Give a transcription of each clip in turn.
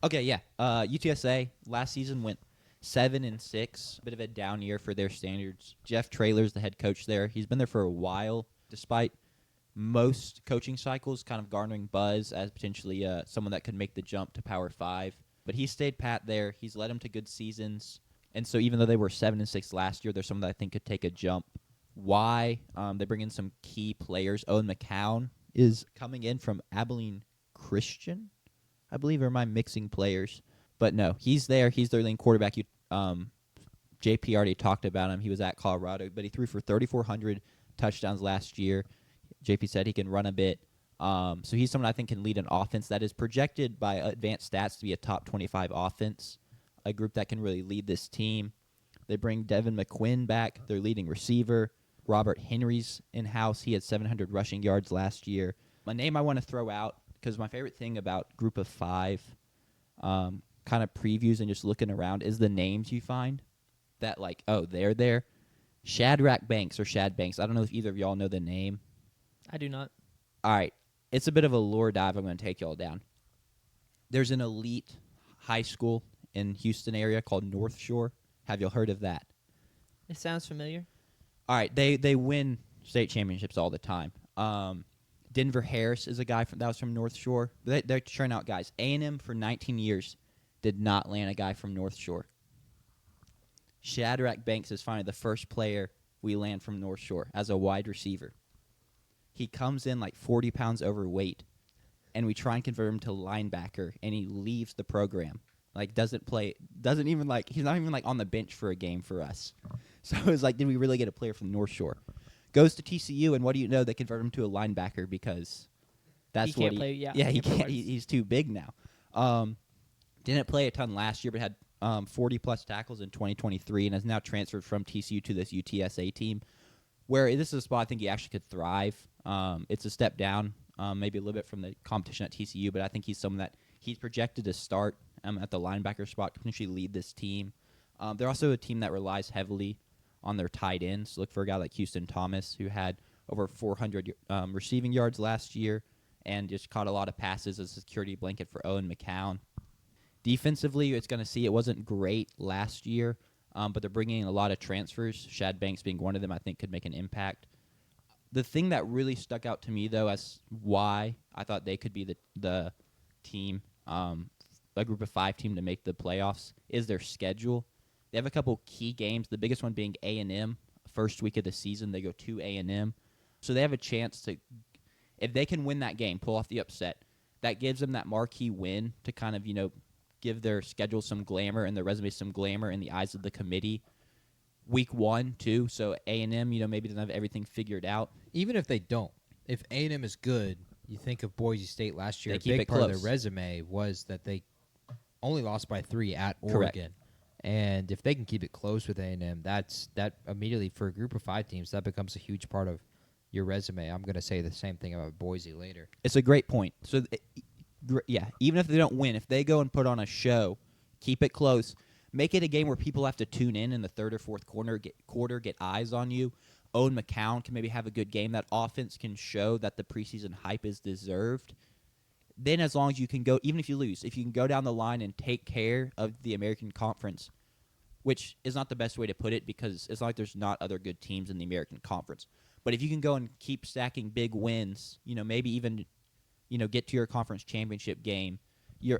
Okay, yeah. UTSA last season went 7-6. Bit of a down year for their standards. Jeff Traylor's the head coach there. He's been there for a while, despite most coaching cycles kind of garnering buzz as potentially someone that could make the jump to Power 5. But he stayed pat there. He's led them to good seasons. And so even though they were 7-6 last year, there's someone that I think could take a jump. Why? They bring in some key players. Owen McCown is coming in from Abilene Christian, I believe, or am I mixing players? But no, he's there. He's their leading quarterback. JP already talked about him. He was at Colorado, but he threw for 3,400 touchdowns last year. JP said he can run a bit. So he's someone I think can lead an offense that is projected by advanced stats to be a top 25 offense, a group that can really lead this team. They bring Devin McQuinn back, their leading receiver. Robert Henry's in-house. He had 700 rushing yards last year. A name I want to throw out, because my favorite thing about Group of 5 kind of previews and just looking around is the names you find that, like, oh, they're there. Shadrack Banks or Shad Banks. I don't know if either of y'all know the name. I do not. All right. It's a bit of a lore dive. I'm going to take y'all down. There's an elite high school in Houston area called North Shore. Have y'all heard of that? It sounds familiar. All right. They win state championships all the time. Denver Harris is a guy that was from North Shore. They're churning out guys. A&M for 19 years did not land a guy from North Shore. Shadrack Banks is finally the first player we land from North Shore as a wide receiver. He comes in like 40 pounds overweight, and we try and convert him to linebacker, and he leaves the program. Like, doesn't even, like, he's not even, like, on the bench for a game for us. So it was like, did we really get a player from North Shore? Goes to TCU, and what do you know? They convert him to a linebacker because that's he what can't play. Yeah, he can't. He's too big now. Didn't play a ton last year, but had 40-plus tackles in 2023 and has now transferred from TCU to this UTSA team, where this is a spot I think he actually could thrive. It's a step down, maybe a little bit from the competition at TCU, but I think he's someone that he's projected to start at the linebacker spot, potentially lead this team. They're also a team that relies heavily on their tight ends. Look for a guy like Houston Thomas, who had over 400 receiving yards last year and just caught a lot of passes as a security blanket for Owen McCown. Defensively, it's going to see it wasn't great last year, but they're bringing in a lot of transfers. Shad Banks being one of them, I think, could make an impact. The thing that really stuck out to me, though, as why I thought they could be the team, a Group of 5 team to make the playoffs, is their schedule. They have a couple key games, the biggest one being A&M. First week of the season, they go to A&M. So they have a chance to, if they can win that game, pull off the upset, that gives them that marquee win to kind of, give their schedule some glamour and their resume some glamour in the eyes of the committee. Week 1, too, so A&M, maybe doesn't have everything figured out. Even if they don't, if A&M is good, you think of Boise State last year, They a keep big it part of close. their resume was that they only lost by 3 at Correct. Oregon. And if they can keep it close with A&M, that immediately, for a Group of 5 teams, that becomes a huge part of your resume. I'm going to say the same thing about Boise later. It's a great point. So, yeah, even if they don't win, if they go and put on a show, keep it close, make it a game where people have to tune in the third or fourth quarter, get eyes on you. Owen McCown can maybe have a good game. That offense can show that the preseason hype is deserved. Then as long as you can go, even if you lose, if you can go down the line and take care of the American Conference, which is not the best way to put it because it's not like there's not other good teams in the American Conference. But if you can go and keep stacking big wins, maybe even, get to your conference championship game, you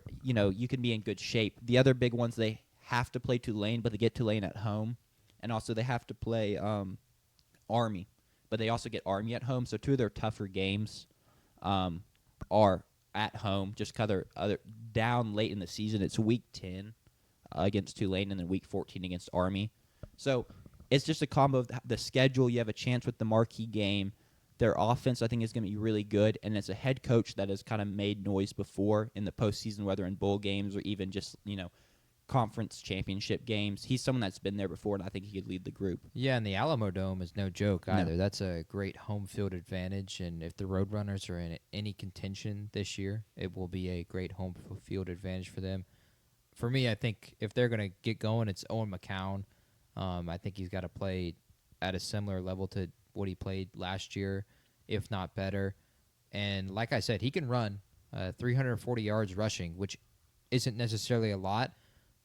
can be in good shape. The other big ones, they have to play Tulane, but they get Tulane at home. And also they have to play Army, but they also get Army at home. So 2 of their tougher games are at home, just because they're down late in the season. It's week 10 against Tulane and then week 14 against Army. So it's just a combo of the schedule. You have a chance with the marquee game. Their offense, I think, is going to be really good, and it's a head coach that has kind of made noise before in the postseason, whether in bowl games or even just, conference championship games. He's someone that's been there before, and I think he could lead the group. Yeah, and the Alamo Dome is no joke either. No. That's a great home field advantage, and if the Roadrunners are in any contention this year, it will be a great home field advantage for them. For me, I think if they're going to get going, it's Owen McCown. I think he's got to play at a similar level to what he played last year, if not better. And like I said, he can run 340 yards rushing, which isn't necessarily a lot,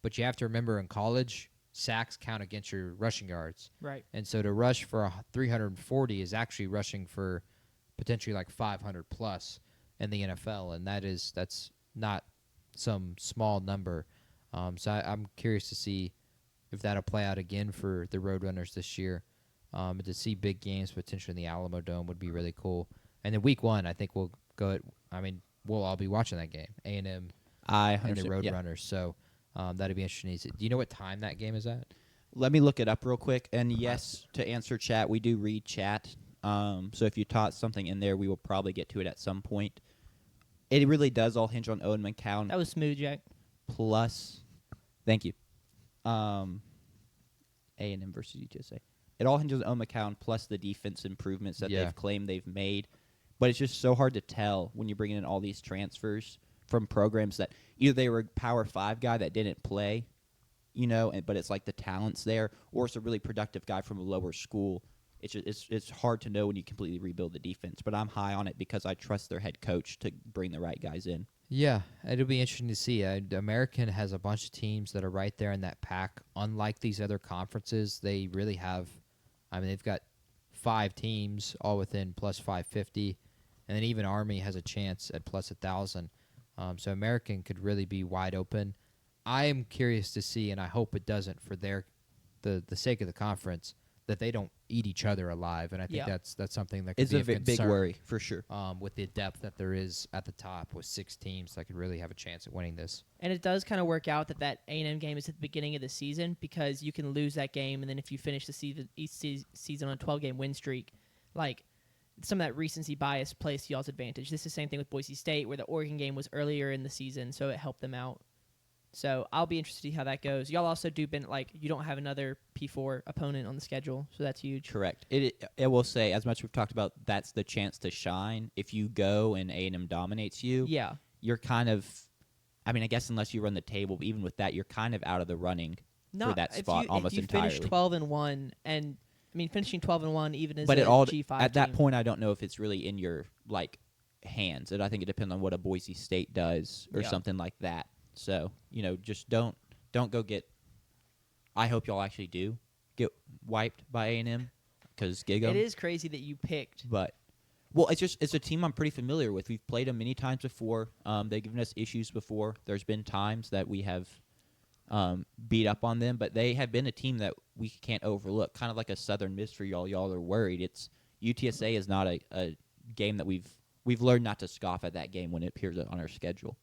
but you have to remember in college, sacks count against your rushing yards. Right. And so to rush for 340 is actually rushing for potentially like 500 plus in the NFL, and that's not some small number. So I'm curious to see if that'll play out again for the Roadrunners this year. To see big games potentially in the Alamo Dome would be really cool. And then week 1, I think we'll all be watching that game, A&M and the Roadrunners. So that'd be interesting. Do you know what time that game is at? Let me look it up real quick. And yes, to answer chat, we do read chat. So if you taught something in there, we will probably get to it at some point. It really does all hinge on Owen McCown. That was smooth, Jack. Plus, thank you. A&M versus UTSA. It all hinges on Owen McCown plus the defense improvements that they've claimed they've made. But it's just so hard to tell when you're bringing in all these transfers from programs that either they were a Power 5 guy that didn't play, but it's like the talent's there, or it's a really productive guy from a lower school. It's hard to know when you completely rebuild the defense. But I'm high on it because I trust their head coach to bring the right guys in. Yeah, it'll be interesting to see. American has a bunch of teams that are right there in that pack. Unlike these other conferences, they really have, they've got 5 teams all within plus 550, and then even Army has a chance at plus 1,000. So American could really be wide open. I am curious to see, and I hope it doesn't for the sake of the conference, that they don't eat each other alive, and I think that's something that could it's be a big worry for sure. With the depth that there is at the top, with 6 teams that could really have a chance at winning this. And it does kind of work out that A&M game is at the beginning of the season, because you can lose that game, and then if you finish the season on a 12-game win streak, like some of that recency bias plays to y'all's advantage. This is the same thing with Boise State, where the Oregon game was earlier in the season, so it helped them out. So I'll be interested to see how that goes. Y'all also you don't have another P4 opponent on the schedule, so that's huge. Correct. It will say, as much as we've talked about, that's the chance to shine. If you go and A&M dominates you, you're kind of, I guess unless you run the table, but even with that, you're kind of out of the running for that spot almost entirely. If you finish 12-1, and finishing 12-1 even as G5 at that team. point, I don't know if it's really in your hands, and I think it depends on what a Boise State does or something like that. So, just don't go get – I hope y'all actually do get wiped by A&M because gig 'em. It is crazy that you picked. But, well, it's a team I'm pretty familiar with. We've played them many times before. They've given us issues before. There's been times that we have beat up on them, but they have been a team that we can't overlook, kind of like a Southern Miss for y'all. Y'all are worried. It's UTSA is not a game that we've learned not to scoff at that game when it appears on our schedule.